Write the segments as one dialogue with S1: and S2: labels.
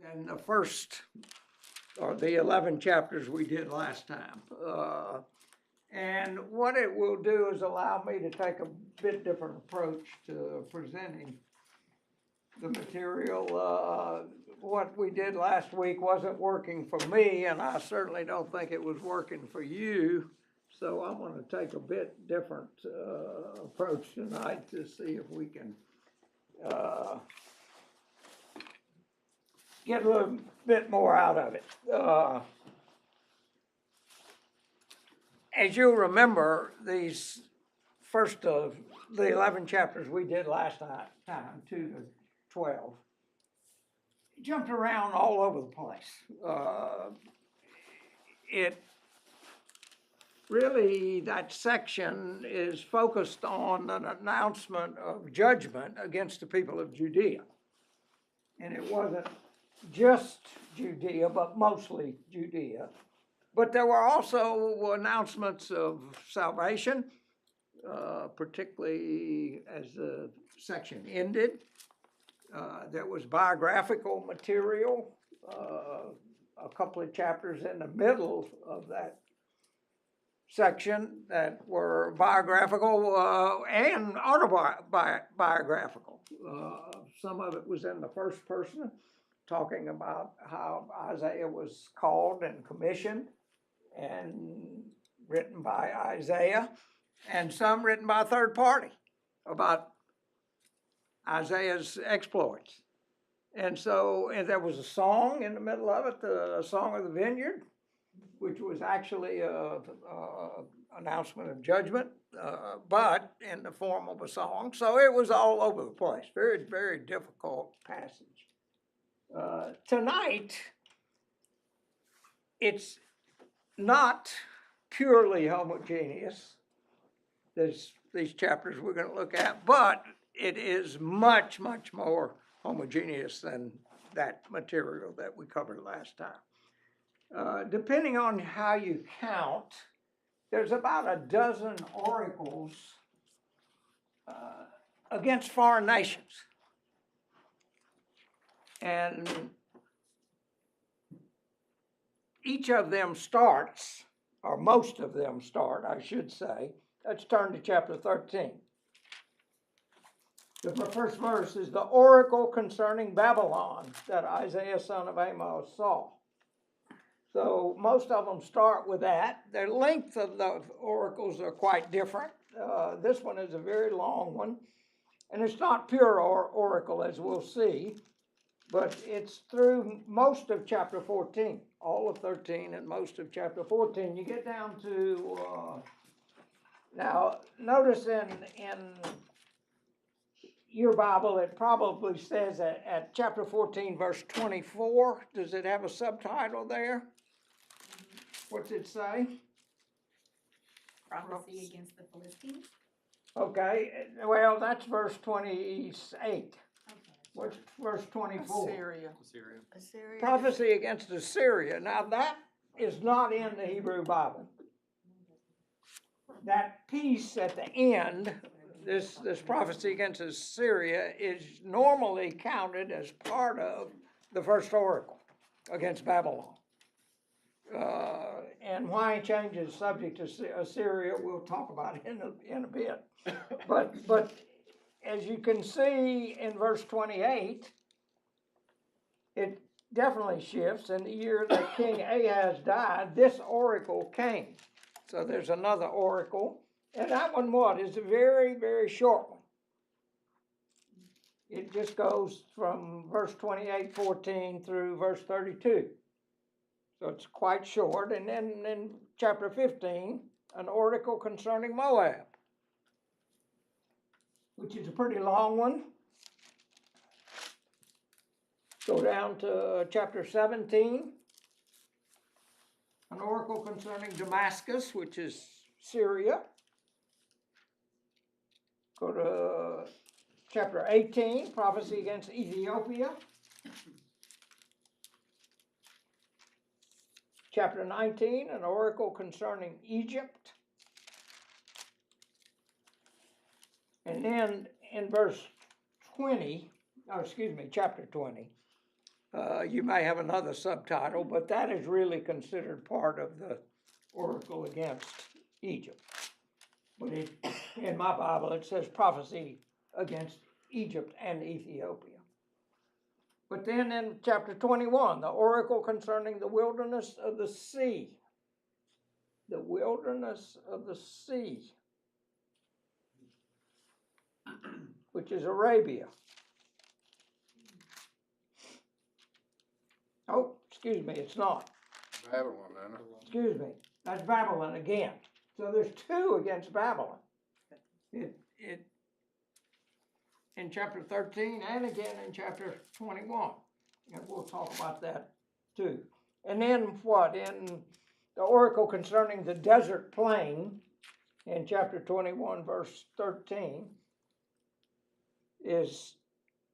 S1: than the first, or the 11 chapters we did last time. And what it will do is allow me to take a bit different approach to presenting the material. What we did last week wasn't working for me, and I certainly don't think it was working for you. So I'm going to take a bit different approach tonight to see if we can get a little bit more out of it. As you remember, these first of the 11 chapters we did last time, 2 to 12, jumped around all over the place. It really, that section is focused on an announcement of judgment against the people of Judea. And it wasn't just Judea, but mostly Judea. But there were also announcements of salvation, particularly as the section ended. There was biographical material, a couple of chapters in the middle of that section that were biographical and autobiographical. Some of it was in the first person, talking about how Isaiah was called and commissioned and written by Isaiah, and some written by a third party about Isaiah's exploits. And there was a song in the middle of it, the Song of the Vineyard, which was actually an announcement of judgment, but in the form of a song. So it was all over the place. Very, very difficult passage. Tonight, it's not purely homogeneous, these chapters we're going to look at, but it is much, much more homogeneous than that material that we covered last time. Depending on how you count, there's about a dozen oracles against foreign nations. And each of them starts, or most of them start, I should say. Let's turn to chapter 13. The first verse is the oracle concerning Babylon that Isaiah son of Amos saw. So most of them start with that. The length of the oracles are quite different. This one is a very long one, and it's not pure oracle, as we'll see, but it's through most of chapter 14, all of 13 and most of chapter 14. You get down to, now notice in your Bible, it probably says at chapter 14, verse 24. Does it have a subtitle there? What's it say?
S2: Prophecy against the Philistines.
S1: Okay, well, that's verse 28. What's verse 24?
S3: Assyria.
S1: Prophecy against Assyria. Now that is not in the Hebrew Bible. That piece at the end, this prophecy against Assyria, is normally counted as part of the first oracle against Babylon. And why he changes subject to Assyria, we'll talk about it in a bit. But as you can see in verse 28, it definitely shifts. In the year that King Ahaz died, this oracle came. So there's another oracle. And that one is a very, very short one. It just goes from verse 28:14 through verse 32. So it's quite short. And then in chapter 15, an oracle concerning Moab, which is a pretty long one. Go down to chapter 17, an oracle concerning Damascus, which is Syria. Go to chapter 18, prophecy against Ethiopia. Chapter 19, an oracle concerning Egypt. And then in chapter 20, You may have another subtitle, but that is really considered part of the oracle against Egypt. But in my Bible, it says prophecy against Egypt and Ethiopia. But then in chapter 21, the oracle concerning the wilderness of the sea. The wilderness of the sea, which is Arabia. Oh, excuse me, it's not.
S2: Babylon, isn't it?
S1: Excuse me, that's Babylon again. So there's two against Babylon. In chapter 13 and again in chapter 21. And we'll talk about that too. And then what? In the oracle concerning the desert plain, in chapter 21, verse 13, is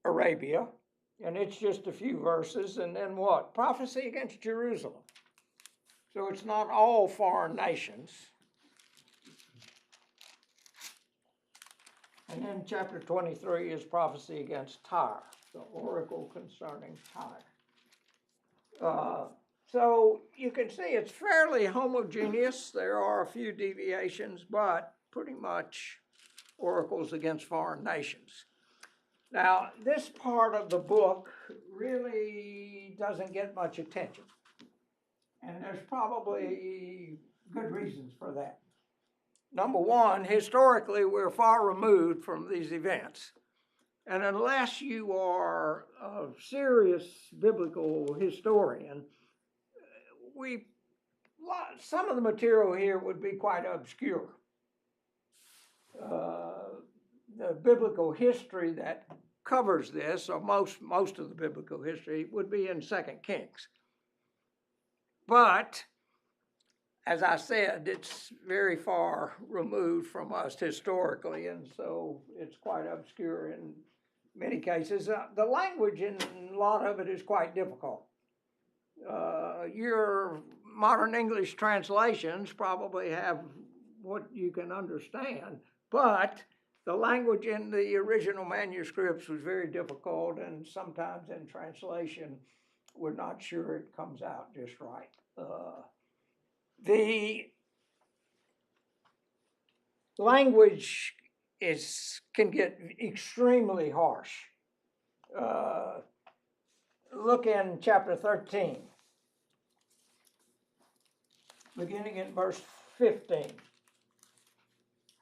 S1: Arabia. And it's just a few verses. And then what? Prophecy against Jerusalem. So it's not all foreign nations. And then chapter 23 is prophecy against Tyre, the oracle concerning Tyre. So you can see it's fairly homogeneous. There are a few deviations, but pretty much oracles against foreign nations. Now, this part of the book really doesn't get much attention. And there's probably good reasons for that. Number one, historically, we're far removed from these events. And unless you are a serious biblical historian, some of the material here would be quite obscure. The biblical history that covers this, or most of the biblical history, would be in 2 Kings. But, as I said, it's very far removed from us historically, and so it's quite obscure in many cases. The language in a lot of it is quite difficult. Your modern English translations probably have what you can understand, but the language in the original manuscripts was very difficult, and sometimes in translation, we're not sure it comes out just right. The language can get extremely harsh. Look in chapter 13, beginning in verse 15.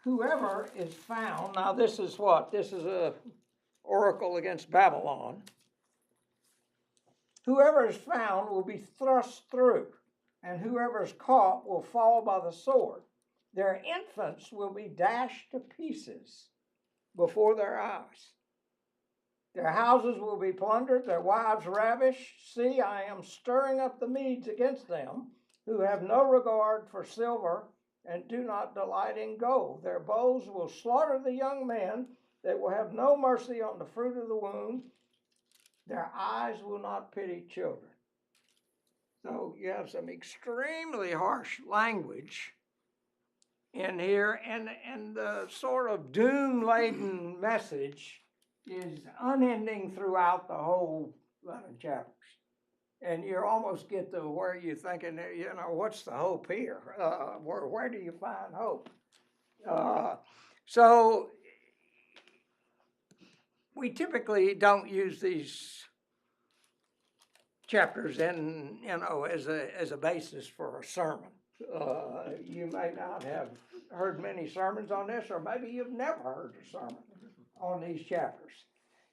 S1: Whoever is found, now this is what? This is an oracle against Babylon. Whoever is found will be thrust through, and whoever is caught will fall by the sword. Their infants will be dashed to pieces before their eyes. Their houses will be plundered, their wives ravished. See, I am stirring up the Medes against them, who have no regard for silver and do not delight in gold. Their bows will slaughter the young men. They will have no mercy on the fruit of the womb. Their eyes will not pity children. So you have some extremely harsh language in here, and the sort of doom-laden message is unending throughout the whole 11 chapters. And you almost get to where you're thinking, what's the hope here? Where do you find hope? So we typically don't use these chapters as a basis for a sermon. You may not have heard many sermons on this, or maybe you've never heard a sermon on these chapters.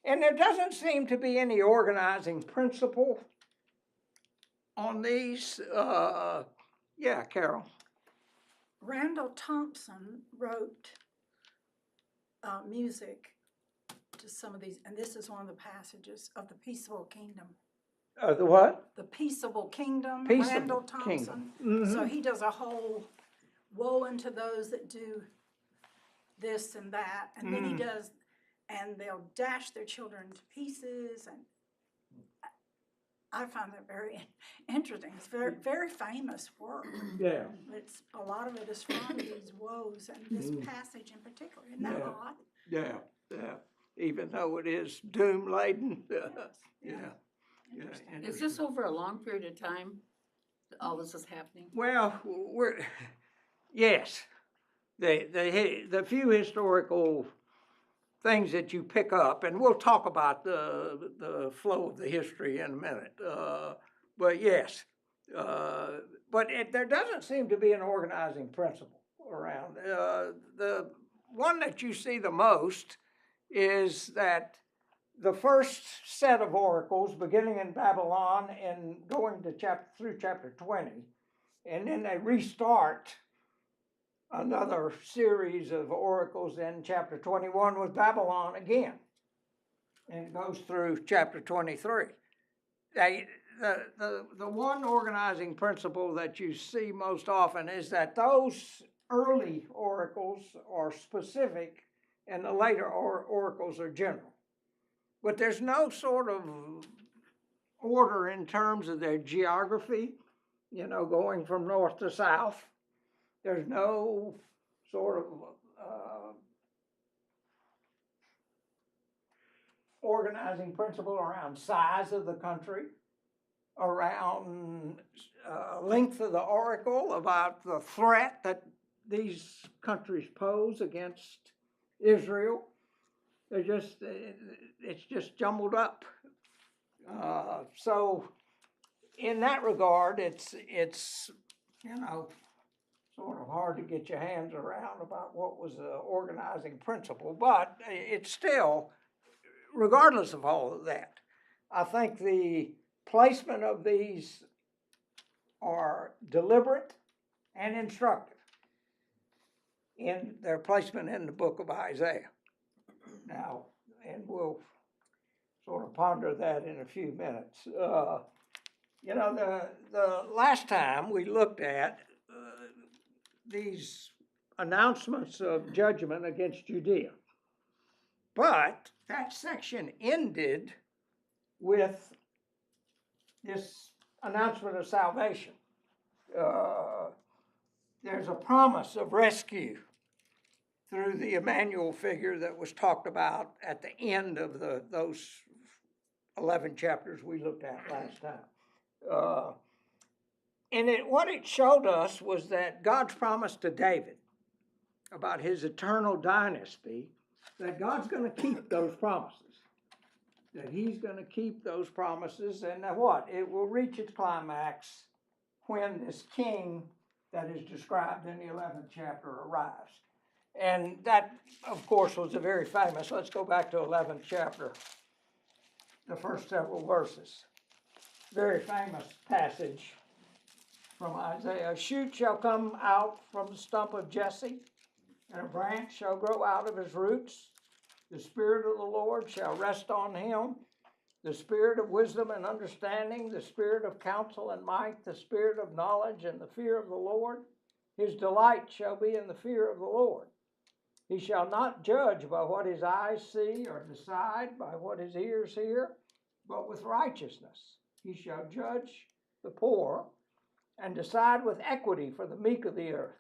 S1: And there doesn't seem to be any organizing principle on these. Yeah, Carol.
S3: Randall Thompson wrote music to some of these, and this is one of the passages of The Peaceable Kingdom.
S1: The what?
S3: The Peaceable Kingdom,
S1: Peaceable
S3: Randall Thompson.
S1: Kingdom. Mm-hmm.
S3: So he does a whole woe unto those that do this and that, and then he does, and they'll dash their children to pieces, and I find that very interesting. It's very, very famous work.
S1: Yeah.
S3: It's a lot of it is from these woes, and this passage in particular. Isn't that odd?
S1: Yeah. Even though it is doom laden.
S3: Yes.
S1: Yeah.
S3: Interesting.
S4: Is this over a long period of time, that all this is happening?
S1: Well, yes, the few historical things that you pick up, and we'll talk about the flow of the history in a minute. But yes, but there doesn't seem to be an organizing principle around. The one that you see the most is that the first set of oracles, beginning in Babylon and going to through chapter 20, and then they restart another series of oracles in chapter 21 with Babylon again. And it goes through chapter 23. The one organizing principle that you see most often is that those early oracles are specific and the later oracles are general. But there's no sort of order in terms of their geography, going from north to south. There's no sort of organizing principle around size of the country, around length of the oracle, about the threat that these countries pose against Israel. It's just jumbled up. So in that regard, it's sort of hard to get your hands around about what was the organizing principle, but it's still, regardless of all of that, I think the placement of these are deliberate and instructive in their placement in the book of Isaiah. Now, and we'll sort of ponder that in a few minutes. The last time we looked at these announcements of judgment against Judea, but that section ended with this announcement of salvation. There's a promise of rescue through the Emmanuel figure that was talked about at the end of those 11 chapters we looked at last time. And what it showed us was that God's promise to David about his eternal dynasty, that God's going to keep those promises. That he's going to keep those promises, and that what? It will reach its climax when this king that is described in the 11th chapter arrives. And that, of course, was a very famous, let's go back to 11th chapter, the first several verses. Very famous passage from Isaiah. A shoot shall come out from the stump of Jesse, and a branch shall grow out of his roots. The Spirit of the Lord shall rest on him, the Spirit of wisdom and understanding, the Spirit of counsel and might, the Spirit of knowledge and the fear of the Lord. His delight shall be in the fear of the Lord. He shall not judge by what his eyes see, or decide by what his ears hear, but with righteousness. He shall judge the poor and decide with equity for the meek of the earth.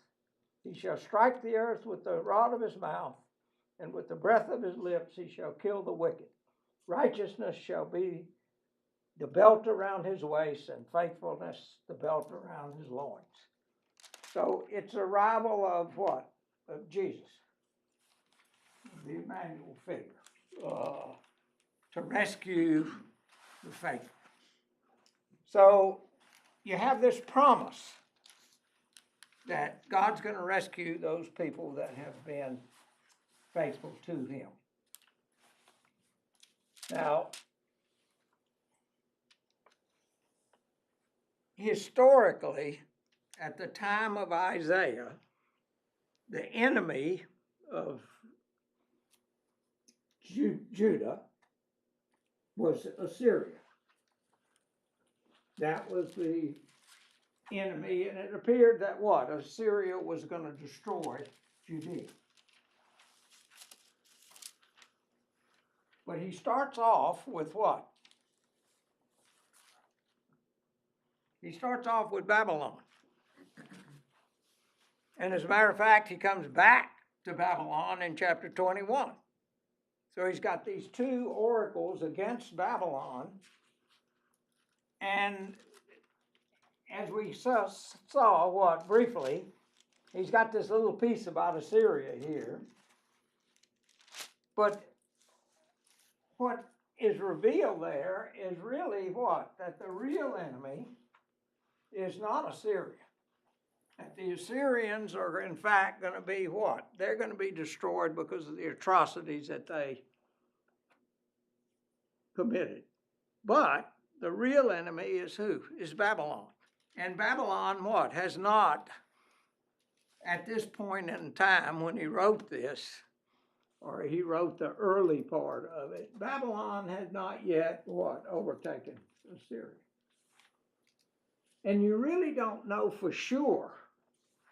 S1: He shall strike the earth with the rod of his mouth, and with the breath of his lips he shall kill the wicked. Righteousness shall be the belt around his waist, and faithfulness the belt around his loins. So it's arrival of what? Of Jesus, the Emmanuel figure, to rescue the faithful. So you have this promise that God's going to rescue those people that have been faithful to him. Now, historically, at the time of Isaiah, the enemy of Judah was Assyria. That was the enemy, and it appeared that what? Assyria was going to destroy Judea. But he starts off with what? He starts off with Babylon. And as a matter of fact, he comes back to Babylon in chapter 21. So he's got these two oracles against Babylon And as we saw what, briefly, he's got this little piece about Assyria here. But what is revealed there is really what? That the real enemy is not Assyria. That the Assyrians are in fact going to be what? They're going to be destroyed because of the atrocities that they committed. But the real enemy is who? Is Babylon. And Babylon what? Has not, at this point in time when he wrote this, or he wrote the early part of it, Babylon had not yet what? Overtaken Assyria. And you really don't know for sure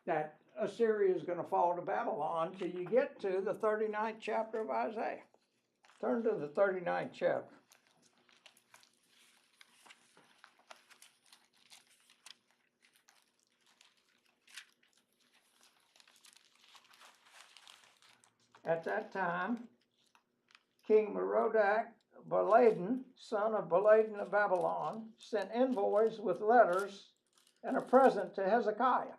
S1: that Assyria is going to fall to Babylon till you get to the 39th chapter of Isaiah. Turn to the 39th chapter. At that time, King Merodach Baladan, son of Baladan of Babylon, sent envoys with letters and a present to Hezekiah,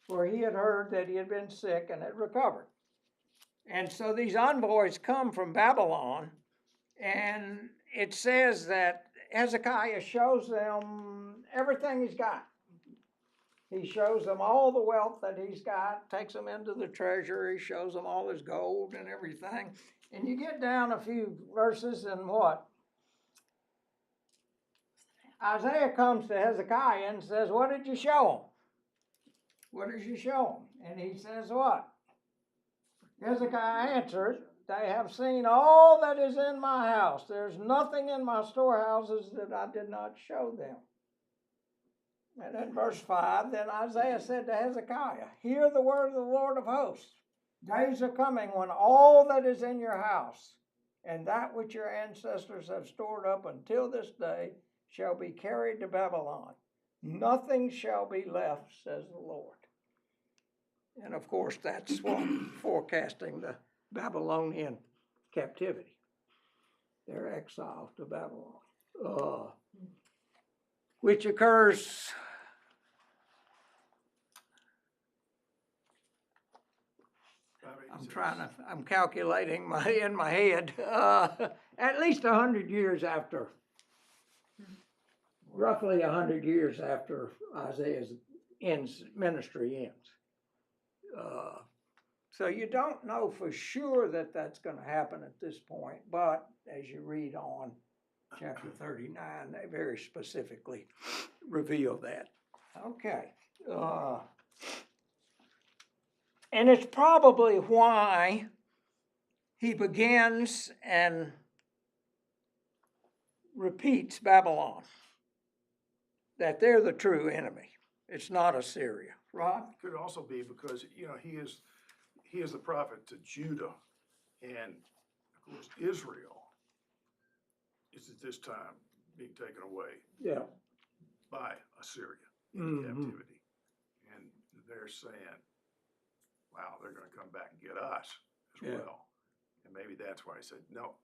S1: for he had heard that he had been sick and had recovered. And so these envoys come from Babylon, and it says that Hezekiah shows them everything he's got. He shows them all the wealth that he's got, takes them into the treasury, shows them all his gold and everything. And you get down a few verses and what? Isaiah comes to Hezekiah and says, what did you show him? What did you show him? And he says what? Hezekiah answered, they have seen all that is in my house. There's nothing in my storehouses that I did not show them. And in verse 5, then Isaiah said to Hezekiah, hear the word of the Lord of hosts. Days are coming when all that is in your house and that which your ancestors have stored up until this day shall be carried to Babylon. Nothing shall be left, says the Lord. And of course, that's what forecasting the Babylonian captivity, their exile to Babylon, which occurs I'm calculating in my head, at least 100 years after, roughly 100 years after Isaiah's ministry ends. So you don't know for sure that that's going to happen at this point, but as you read on chapter 39, they very specifically reveal that. Okay. And it's probably why he begins and repeats Babylon, that they're the true enemy. It's not Assyria. Rod?
S2: Could also be because, he is the prophet to Judah, and of course Israel is at this time being taken away by Assyria in captivity. And they're saying, wow, they're going to come back and get us as well. And maybe that's why he said, no,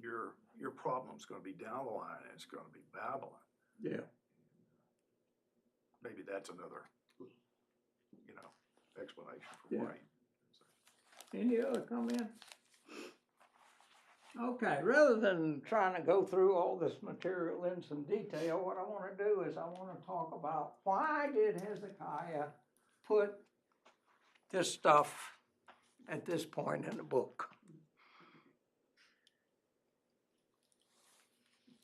S2: your problem's going to be down the line, and it's going to be Babylon.
S1: Yeah.
S2: Maybe that's another, explanation for why.
S1: Any other comments? Okay, rather than trying to go through all this material in some detail, what I want to do is I want to talk about why did Hezekiah put this stuff at this point in the book.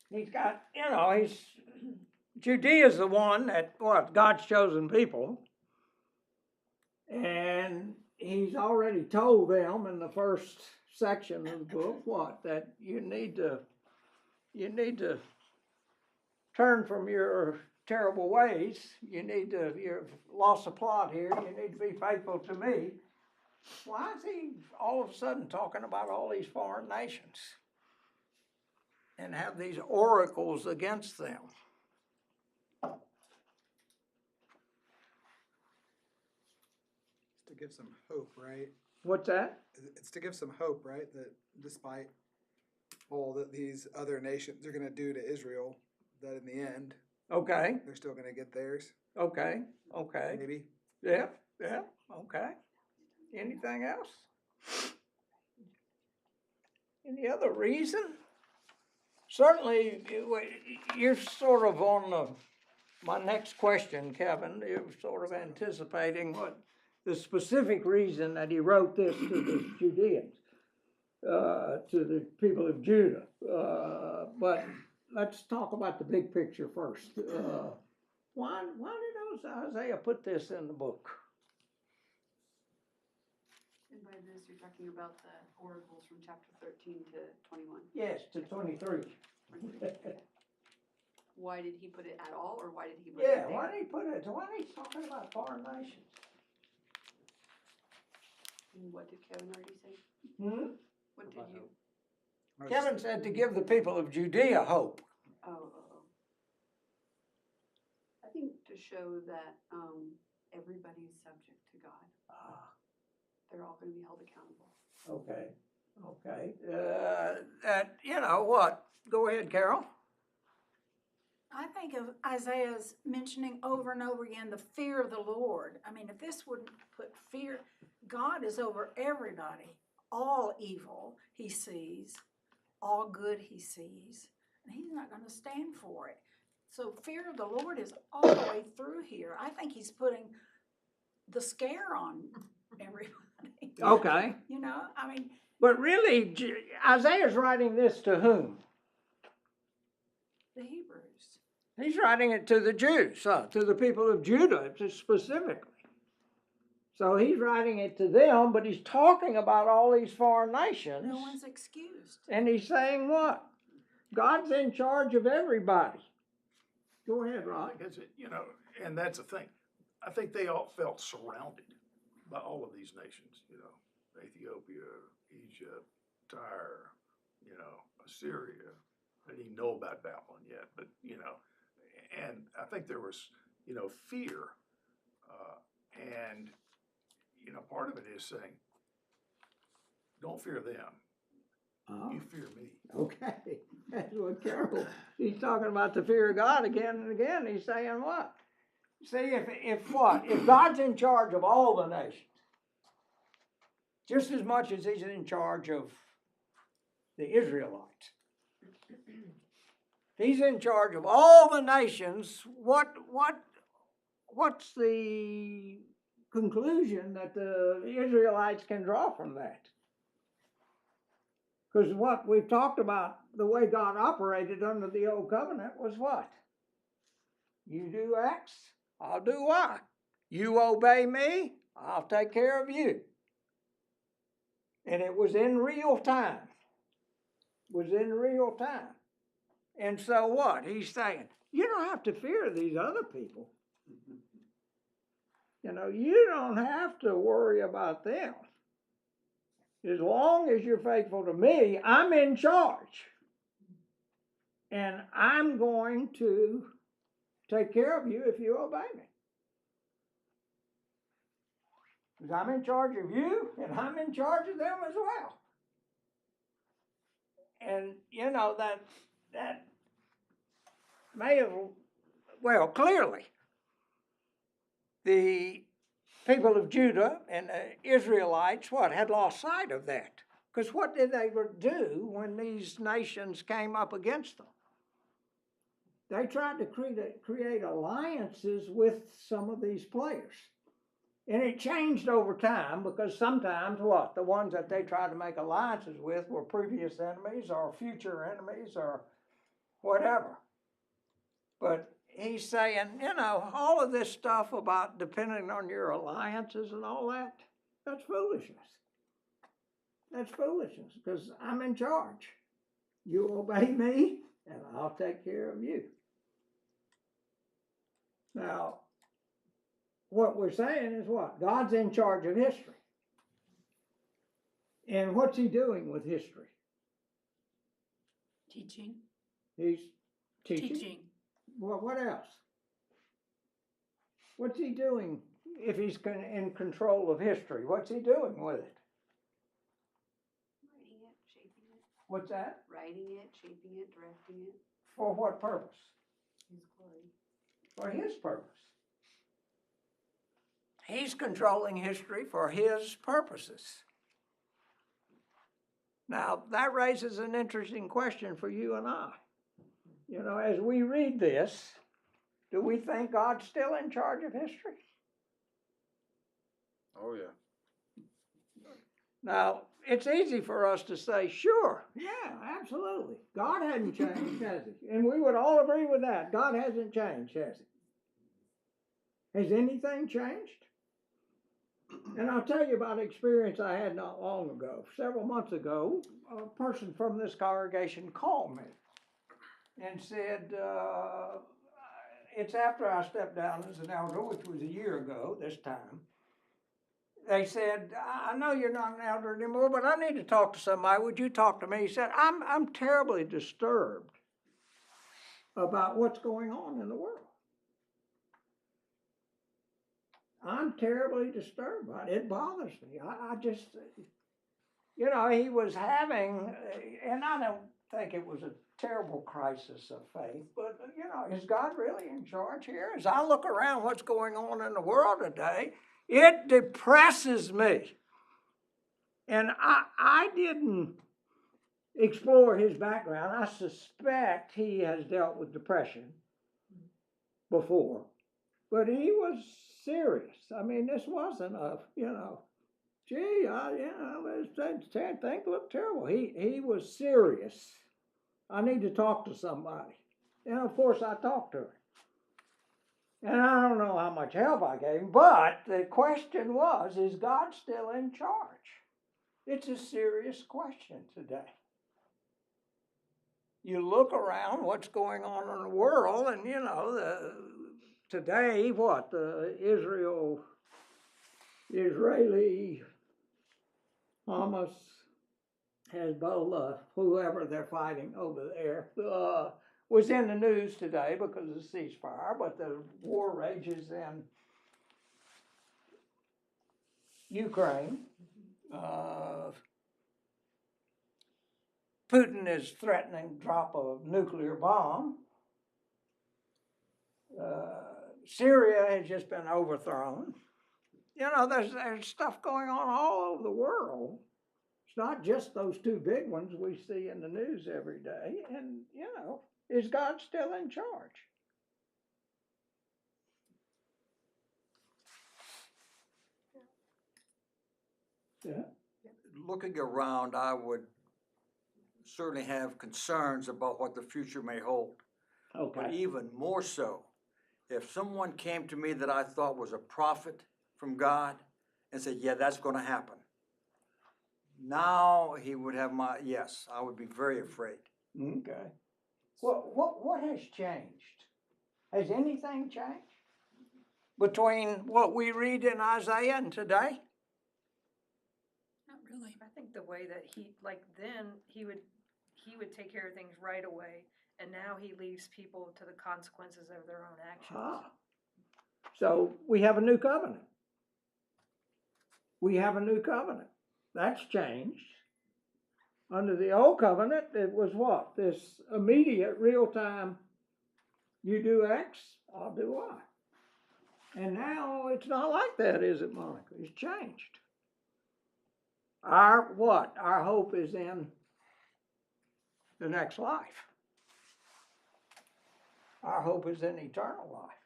S1: He's got, Judea's the one that, God's chosen people. And he's already told them in the first section of the book, that you need to turn from your terrible ways. You've lost the plot here. You need to be faithful to me. Why is he all of a sudden talking about all these foreign nations and have these oracles against them?
S5: To give some hope, right?
S1: What's that?
S5: It's to give some hope, right? That despite all that these other nations are gonna do to Israel, that in the end,
S1: Okay,
S5: they're still gonna get theirs,
S1: okay, okay.
S5: maybe?
S1: Yeah, yeah, okay. Anything else? Any other reason? Certainly, you're sort of on my next question, Kevin. You're sort of anticipating what the specific reason that he wrote this to the Judeans, to the people of Judah. But let's talk about the big picture first. Why did Isaiah put this in the book?
S6: And by this, you're talking about the oracles from chapter 13 to 21.
S1: Yes, to 23.
S6: Why did he put it at all, or why did he put it
S1: Yeah,
S6: there?
S1: why did he put it, why did he talking about foreign nations?
S6: And what did Kevin already say?
S1: Hmm?
S6: What did you?
S1: Kevin said to give the people of Judea hope.
S6: Oh. I think to show that everybody's subject to God. They're all going to be held accountable.
S1: Okay. That, you know what? Go ahead, Carol.
S3: I think of Isaiah's mentioning over and over again the fear of the Lord. I mean, if this wouldn't put fear, God is over everybody. All evil he sees, all good he sees, and he's not going to stand for it. So fear of the Lord is all the way through here. I think he's putting the scare on everybody.
S1: Okay.
S3: You know, I mean,
S1: But really, Isaiah's writing this to whom?
S3: the Hebrews.
S1: He's writing it to the Jews, to the people of Judah specifically. So he's writing it to them, but he's talking about all these foreign nations.
S3: No one's excused.
S1: And he's saying what? God's in charge of everybody. Go ahead,
S2: I
S1: Rod.
S2: think it's, you know, and that's the thing. I think they all felt surrounded by all of these nations, you know, Ethiopia, Egypt, Tyre, you know, Assyria. I didn't even know about Babylon yet, but, you know, and I think there was, you know, fear. And, you know, part of it is saying, don't fear them, you fear me.
S1: Okay, that's what Carol, he's talking about the fear of God again and again. He's saying what? See, if what? If God's in charge of all the nations, just as much as he's in charge of the Israelites, if he's in charge of all the nations, what's the conclusion that the Israelites can draw from that? Because what we've talked about, the way God operated under the old covenant was what? You do X, I'll do Y. You obey me, I'll take care of you. And it was in real time. And so what? He's saying, you don't have to fear these other people. You know, you don't have to worry about them. As long as you're faithful to me, I'm in charge. And I'm going to take care of you if you obey me. Because I'm in charge of you, and I'm in charge of them as well. And, you know, that may have, well, clearly, the people of Judah and the Israelites, had lost sight of that. Because what did they do when these nations came up against them? They tried to create alliances with some of these players. And it changed over time because sometimes the ones that they tried to make alliances with were previous enemies or future enemies or whatever. But he's saying, you know, all of this stuff about depending on your alliances and all that, that's foolishness. That's foolishness because I'm in charge. You obey me and I'll take care of you. Now, what we're saying is what? God's in charge of history. And what's he doing with history?
S4: Teaching.
S1: He's teaching. Well, what else? What's he doing if he's in control of history? What's he doing with it?
S6: Writing it, shaping it.
S1: What's that?
S6: Writing it, shaping it, directing it,
S1: For what purpose?
S6: His glory.
S1: For his purpose. He's controlling history for his purposes. Now, that raises an interesting question for you and I. You know, as we read this, do we think God's still in charge of history?
S7: Oh, yeah.
S1: Now, it's easy for us to say, sure, yeah, absolutely. God hasn't changed, has he? And we would all agree with that. God hasn't changed, has he? Has anything changed? And I'll tell you about an experience I had not long ago. Several months ago, a person from this congregation called me and said, it's after I stepped down as an elder, which was a year ago this time. They said, I know you're not an elder anymore, but I need to talk to somebody. Would you talk to me? He said, I'm terribly disturbed about what's going on in the world. I'm terribly disturbed by it. It bothers me. I just, you know, he was having, and I don't think it was a terrible crisis of faith, but, you know, is God really in charge here? As I look around what's going on in the world today, it depresses me. And I didn't explore his background. I suspect he has dealt with depression before, but he was serious. I mean, this wasn't a, you know, gee, things look terrible. He was serious. I need to talk to somebody. And of course I talked to him. And I don't know how much help I gave him, but the question was, is God still in charge? It's a serious question today. You look around what's going on in the world, and you know, today, what, the Israeli, Hamas, Hezbollah, whoever they're fighting over there, was in the news today because of the ceasefire, but the war rages in Ukraine. Putin is threatening drop a nuclear bomb. Syria has just been overthrown. You know, there's stuff going on all over the world. It's not just those two big ones we see in the news every day. And, you know, is God still in charge? Yeah.
S8: Looking around, I would certainly have concerns about what the future may hold. But
S1: Okay.
S8: even more so, if someone came to me that I thought was a prophet from God and said, yeah, that's going to happen. Now he would have my, yes, I would be very afraid.
S1: Okay. Well, what has changed? Has anything changed between what we read in Isaiah and today?
S4: Not really.
S9: I think the way that then he would take care of things right away, and now he leaves people to the consequences of their own actions.
S1: Ah. So we have a new covenant. We have a new covenant. That's changed. Under the old covenant, it was what? This immediate, real-time, you do X, I'll do Y. And now it's not like that, is it, Monica? It's changed. Our what? Our hope is in the next life. Our hope is in eternal life.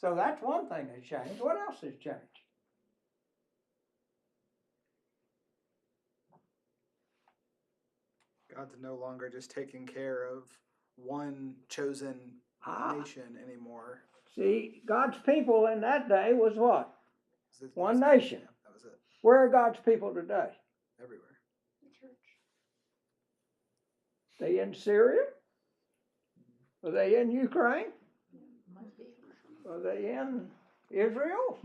S1: So that's one thing that's changed. What else has changed?
S5: God's no longer just taking care of one chosen nation anymore.
S1: See, God's people in that day was what? One
S5: Yeah,
S1: nation.
S5: that was it.
S1: Where are God's people today?
S5: Everywhere.
S1: They in Syria? Are they in Ukraine? Are they in Israel?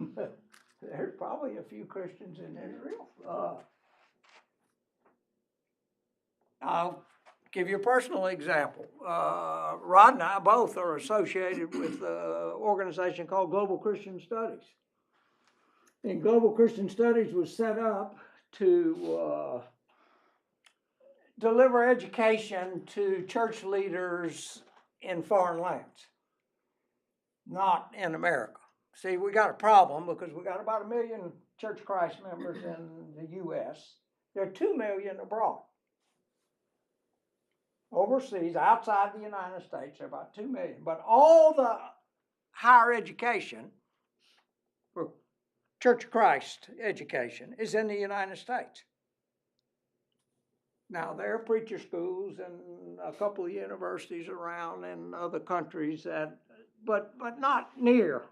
S1: There's probably a few Christians in Israel. I'll give you a personal example. Rod and I both are associated with an organization called Global Christian Studies. And Global Christian Studies was set up to deliver education to church leaders in foreign lands, not in America. See, we got a problem because we got about 1 million Church of Christ members in the U.S. There are 2 million abroad. Overseas, outside the United States, there are about 2 million. But all the higher education for Church of Christ education is in the United States. Now, there are preacher schools and a couple of universities around in other countries that, but not near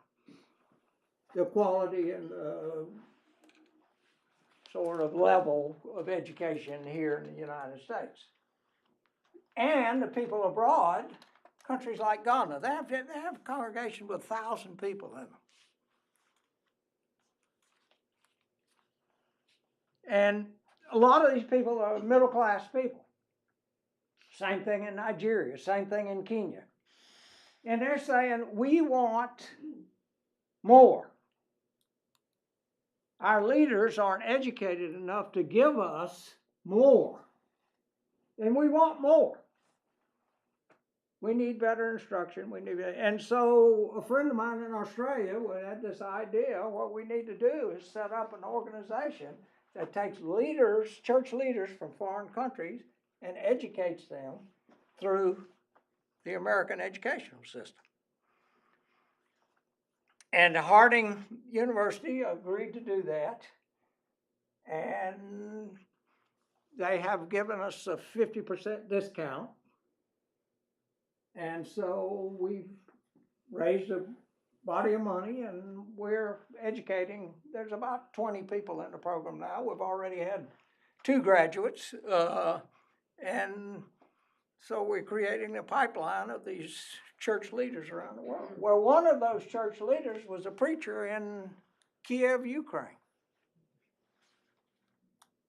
S1: the quality and sort of level of education here in the United States. And the people abroad, countries like Ghana, they have a congregation with 1,000 people in them. And a lot of these people are middle-class people. Same thing in Nigeria, same thing in Kenya. And they're saying, we want more. Our leaders aren't educated enough to give us more. And we want more. We need better instruction. And so a friend of mine in Australia had this idea, what we need to do is set up an organization that takes leaders, church leaders from foreign countries and educates them through the American educational system. And Harding University agreed to do that. And they have given us a 50% discount. And so we've raised a body of money and we're educating. There's about 20 people in the program now. We've already had 2 graduates. And so we're creating a pipeline of these church leaders around the world. Well, one of those church leaders was a preacher in Kiev, Ukraine.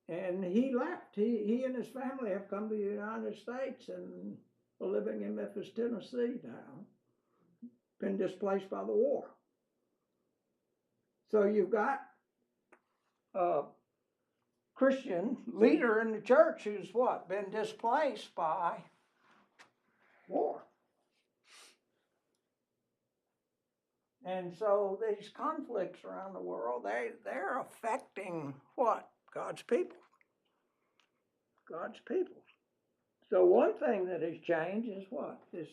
S1: And he left. He and his family have come to the United States and are living in Memphis, Tennessee now. Been displaced by the war. So you've got a Christian leader in the church who's what? Been displaced by war. And so these conflicts around the world, they're affecting what? God's people. God's people. So one thing that has changed is what? This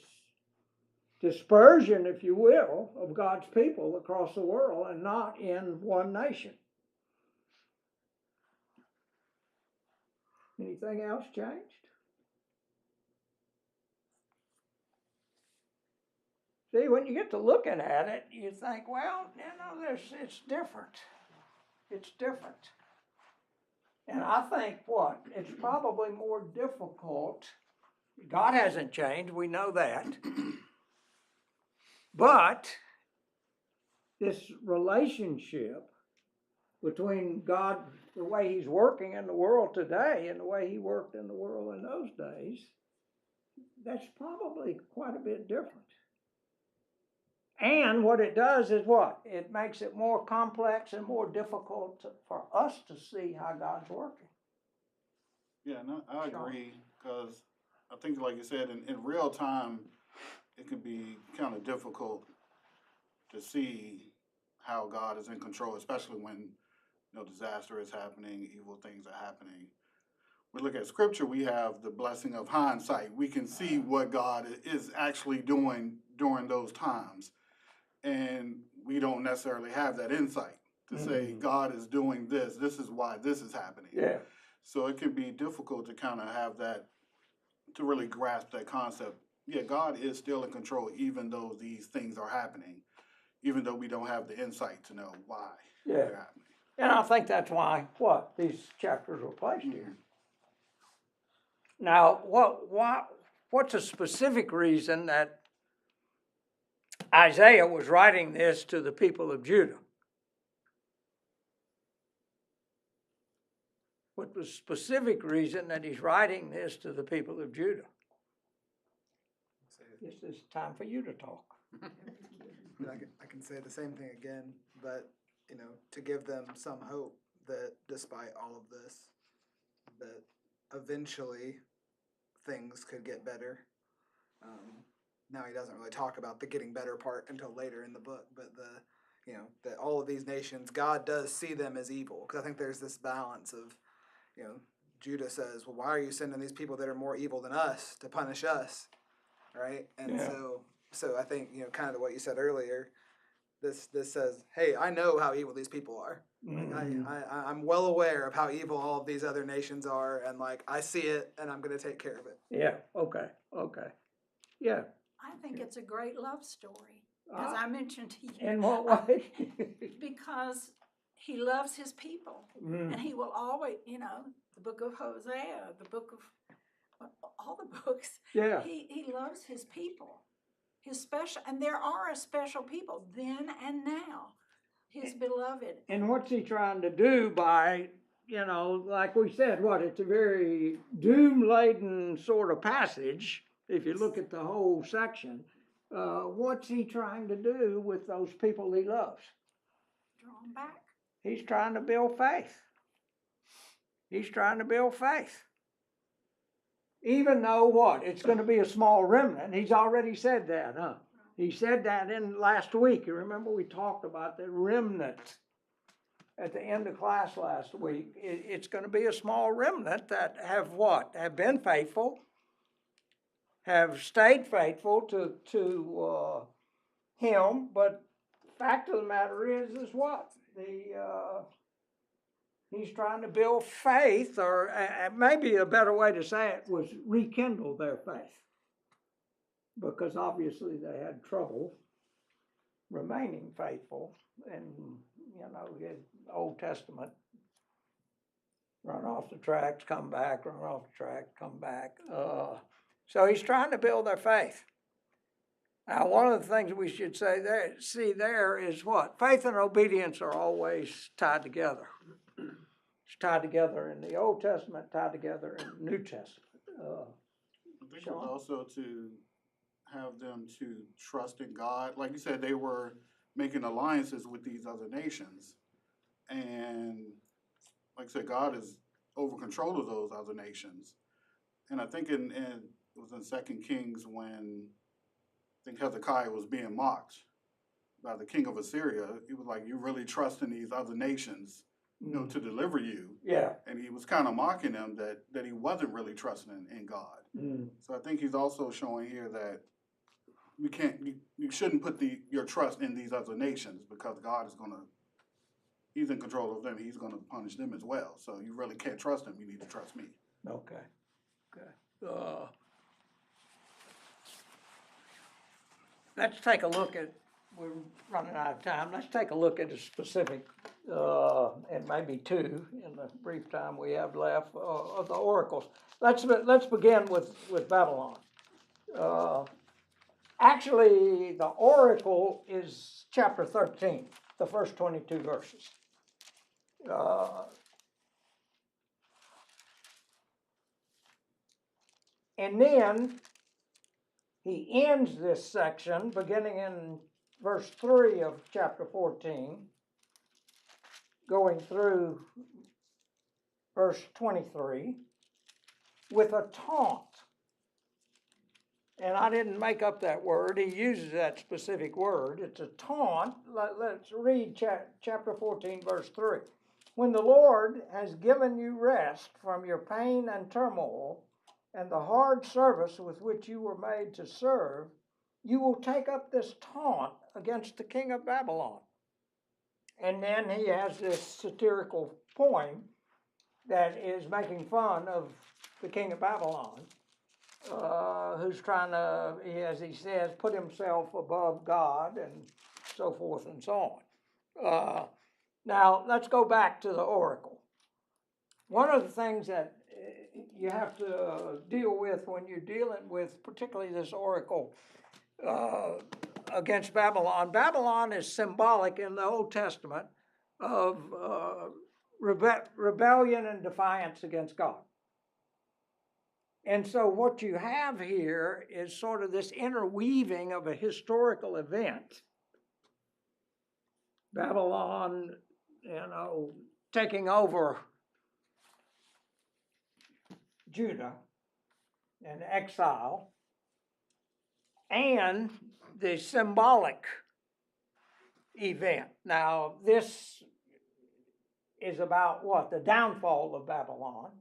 S1: dispersion, if you will, of God's people across the world and not in one nation. Anything else changed? See, when you get to looking at it, you think, well, it's different. It's different. And I think what? It's probably more difficult. God hasn't changed, we know that. But this relationship between God, the way He's working in the world today and the way He worked in the world in those days, that's probably quite a bit different. And what it does is what? It makes it more complex and more difficult for us to see how God's working.
S7: Yeah, no, I agree, because I think, like you said, in real time, it can be kind of difficult to see how God is in control, especially when disaster is happening, evil things are happening. We look at Scripture, we have the blessing of hindsight. We can see what God is actually doing during those times. And we don't necessarily have that insight to say God is doing this. This is why this is happening.
S1: Yeah.
S7: So it can be difficult to kind of have that, to really grasp that concept. Yeah, God is still in control even though these things are happening, even though we don't have the insight to know why they're happening.
S1: And I think that's why, these chapters were placed here. Now, what's a specific reason that Isaiah was writing this to the people of Judah? What was the specific reason that he's writing this to the people of Judah? This is time for you to talk.
S5: I can say the same thing again, but to give them some hope that despite all of this, that eventually things could get better. Now he doesn't really talk about the getting better part until later in the book, but that all of these nations, God does see them as evil. Because I think there's this balance of, Judah says, well, why are you sending these people that are more evil than us to punish us? Right? And
S1: Yeah.
S5: so I think, kind of what you said earlier, this says, hey, I know how evil these people are.
S1: Mhm.
S5: I'm well aware of how evil all of these other nations are, and I see it, and I'm going to take care of it.
S1: Yeah, okay, yeah.
S3: I think it's a great love story, as
S1: Ah,
S3: I mentioned to you.
S1: in what way?
S3: Because he loves his people,
S1: Mm,
S3: and he will always, the book of Hosea, the book of all the books.
S1: yeah,
S3: He loves his people, his special, and there are a special people then and now, his beloved.
S1: and what's he trying to do by, like we said, it's a very doom-laden sort of passage, if you look at the whole section. What's he trying to do with those people he loves?
S3: Drawn back.
S1: He's trying to build faith. He's trying to build faith. Even though what? It's gonna be a small remnant. He's already said that, huh? He said that in last week. You remember we talked about the remnant at the end of class last week. It's gonna be a small remnant that have what? Have been faithful, have stayed faithful to him, but fact of the matter is what? He's trying to build faith, or maybe a better way to say it was rekindle their faith. Because obviously they had trouble remaining faithful, and his Old Testament, run off the tracks, come back, run off the tracks, come back. So he's trying to build their faith. Now, one of the things we should see there is what? Faith and obedience are always tied together. It's tied together in the Old Testament, tied together in the New Testament.
S7: I think
S1: Sean?
S7: it's also to have them to trust in God. Like you said, they were making alliances with these other nations. And like I said, God is over control of those other nations. And I think it was in 2 Kings when I think Hezekiah was being mocked by the king of Assyria. He was like, you really trust in these other nations, to deliver you.
S1: Yeah.
S7: And he was kind of mocking them that he wasn't really trusting in God.
S1: Mm.
S7: So I think he's also showing here that you shouldn't put your trust in these other nations, because God is he's in control of them. He's going to punish them as well. So you really can't trust him. You need to trust me.
S1: Okay. Let's take a look at, we're running out of time, let's take a look at a specific, and maybe two in the brief time we have left, of the oracles. Let's begin with Babylon. Actually, the oracle is chapter 13, the first 22 verses. And then he ends this section beginning in verse 3 of chapter 14, going through verse 23, with a taunt. And I didn't make up that word. He uses that specific word. It's a taunt. Let's read chapter 14, verse 3. When the Lord has given you rest from your pain and turmoil, and the hard service with which you were made to serve, you will take up this taunt against the king of Babylon. And then he has this satirical poem that is making fun of the king of Babylon, who's trying to, as he says, put himself above God and so forth and so on. Now, let's go back to the oracle. One of the things that you have to deal with when you're dealing with particularly this oracle against Babylon. Babylon is symbolic in the Old Testament of rebellion and defiance against God. And so what you have here is sort of this interweaving of a historical event. Babylon, taking over Judah, and exile, and the symbolic event. Now, this is about what? The downfall of Babylon.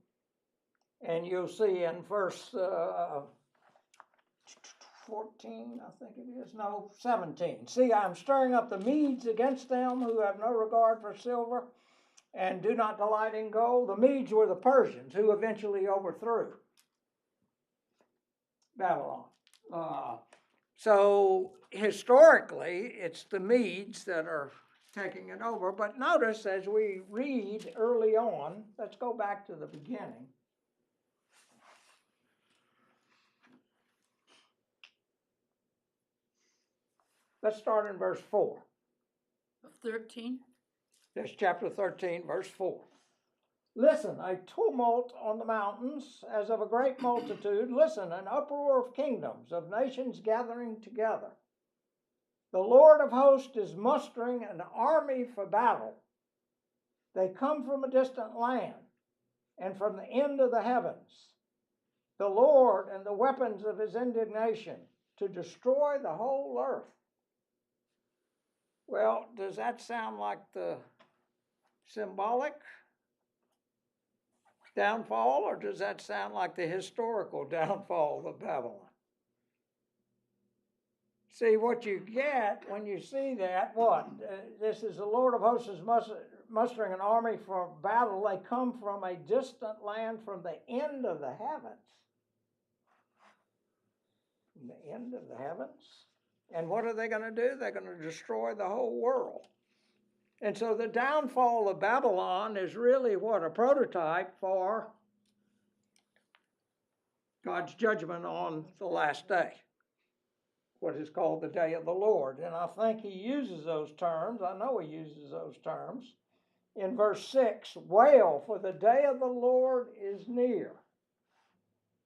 S1: And you'll see in verse 14, I think it is, no, 17. See, I'm stirring up the Medes against them who have no regard for silver and do not delight in gold. The Medes were the Persians who eventually overthrew Babylon. So historically, it's the Medes that are taking it over. But notice as we read early on, let's go back to the beginning. Let's start in verse 4.
S4: Of 13?
S1: That's chapter 13, verse 4. Listen, a tumult on the mountains as of a great multitude. Listen, an uproar of kingdoms, of nations gathering together. The Lord of hosts is mustering an army for battle. They come from a distant land and from the end of the heavens. The Lord and the weapons of his indignation to destroy the whole earth. Well, does that sound like the symbolic downfall, or does that sound like the historical downfall of Babylon? See, what you get when you see that, what? This is the Lord of hosts is mustering an army for battle. They come from a distant land, from the end of the heavens. From the end of the heavens? And what are they going to do? They're going to destroy the whole world. And so the downfall of Babylon is really what? A prototype for God's judgment on the last day. What is called the day of the Lord. And I think he uses those terms. I know he uses those terms. In verse 6, wail, for the day of the Lord is near.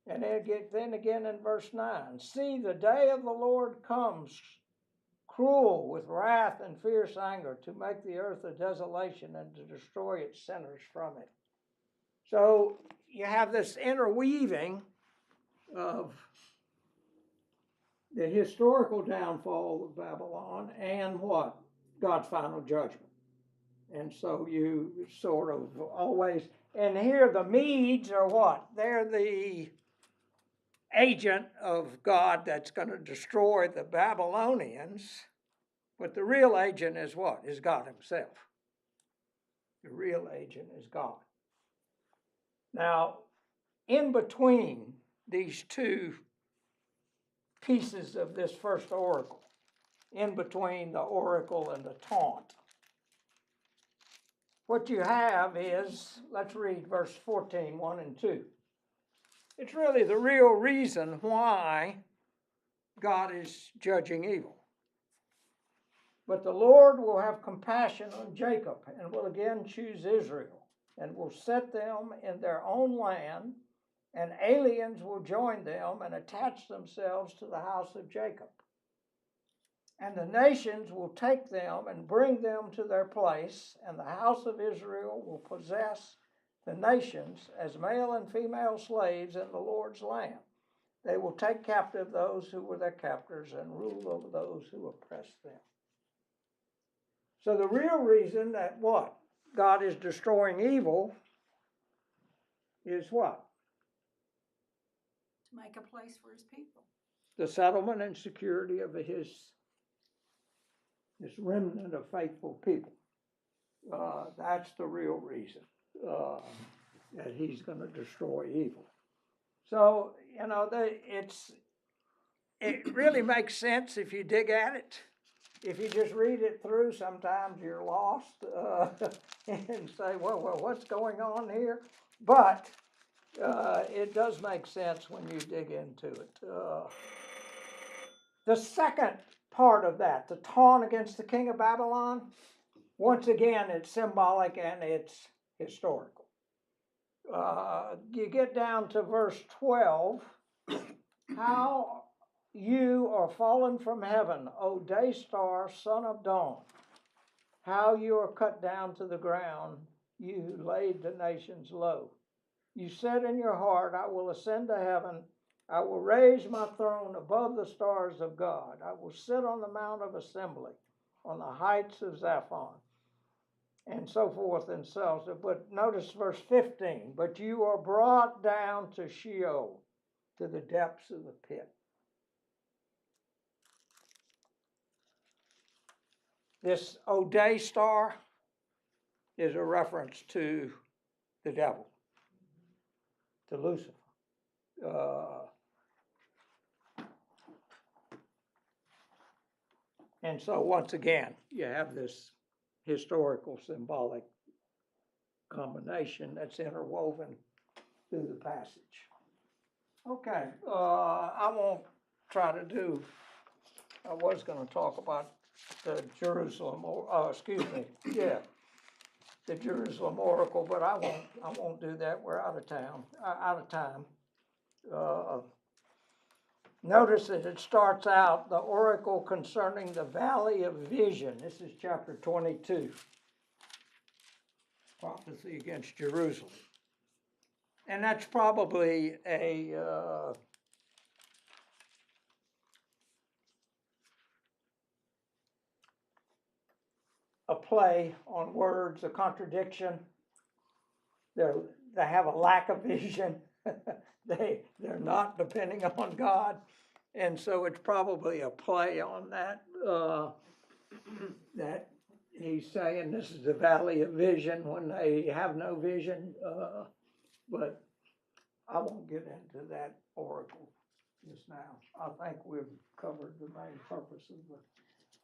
S1: And then again in verse 9, see, the day of the Lord comes, cruel with wrath and fierce anger, to make the earth a desolation and to destroy its sinners from it. So you have this interweaving of the historical downfall of Babylon and what? God's final judgment. And so you sort of always, and here the Medes are what? They're the agent of God that's going to destroy the Babylonians, but the real agent is what? Is God himself. The real agent is God. Now, in between these two pieces of this first oracle, in between the oracle and the taunt, what you have is, let's read verse 14, 1 and 2. It's really the real reason why God is judging evil. But the Lord will have compassion on Jacob and will again choose Israel and will set them in their own land, and aliens will join them and attach themselves to the house of Jacob. And the nations will take them and bring them to their place, and the house of Israel will possess the nations as male and female slaves in the Lord's land. They will take captive those who were their captors and rule over those who oppressed them. So the real reason that what? God is destroying evil is what?
S3: To make a place for his people.
S1: The settlement and security of this remnant of faithful people. That's the real reason that he's going to destroy evil. So, you know, it really makes sense if you dig at it. If you just read it through, sometimes you're lost and say, well, what's going on here? But it does make sense when you dig into it. The second part of that, the taunt against the king of Babylon, once again, it's symbolic and it's historical. You get down to verse 12, how you are fallen from heaven, O day star, son of dawn. How you are cut down to the ground, you who laid the nations low. You said in your heart, I will ascend to heaven. I will raise my throne above the stars of God. I will sit on the mount of assembly, on the heights of Zaphon, and so forth and so on. But notice verse 15, but you are brought down to Sheol, to the depths of the pit. This O'Day star is a reference to the devil, to Lucifer. And so once again, you have this historical symbolic combination that's interwoven through the passage. Okay, I won't try to do, I was gonna talk about the Jerusalem, the Jerusalem oracle, but I won't do that, we're out of time. Notice that it starts out, the oracle concerning the valley of vision. This is chapter 22. Prophecy against Jerusalem. And that's probably a play on words, a contradiction. They have a lack of vision. They're not depending upon God. And so it's probably a play on that, that he's saying this is the valley of vision when they have no vision. But I won't get into that oracle just now. I think we've covered the main purpose of the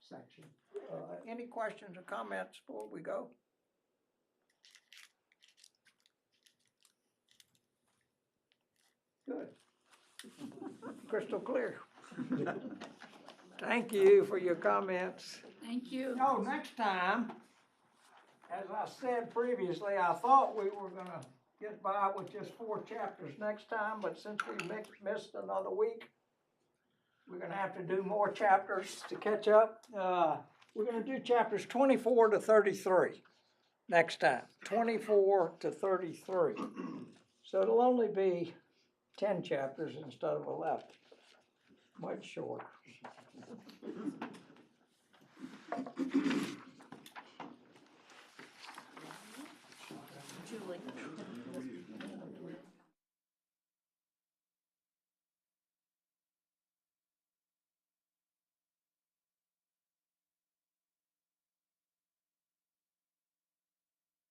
S1: section. Any questions or comments before we go? Good. Crystal clear. Thank you for your comments.
S4: Thank you.
S1: Oh, next time, as I said previously, I thought we were gonna get by with just 4 chapters next time, but since we missed another week, we're gonna have to do more chapters to catch up. We're gonna do chapters 24 to 33 next time, 24 to 33. So it'll only be 10 chapters instead of 11, much shorter.
S4: Julie.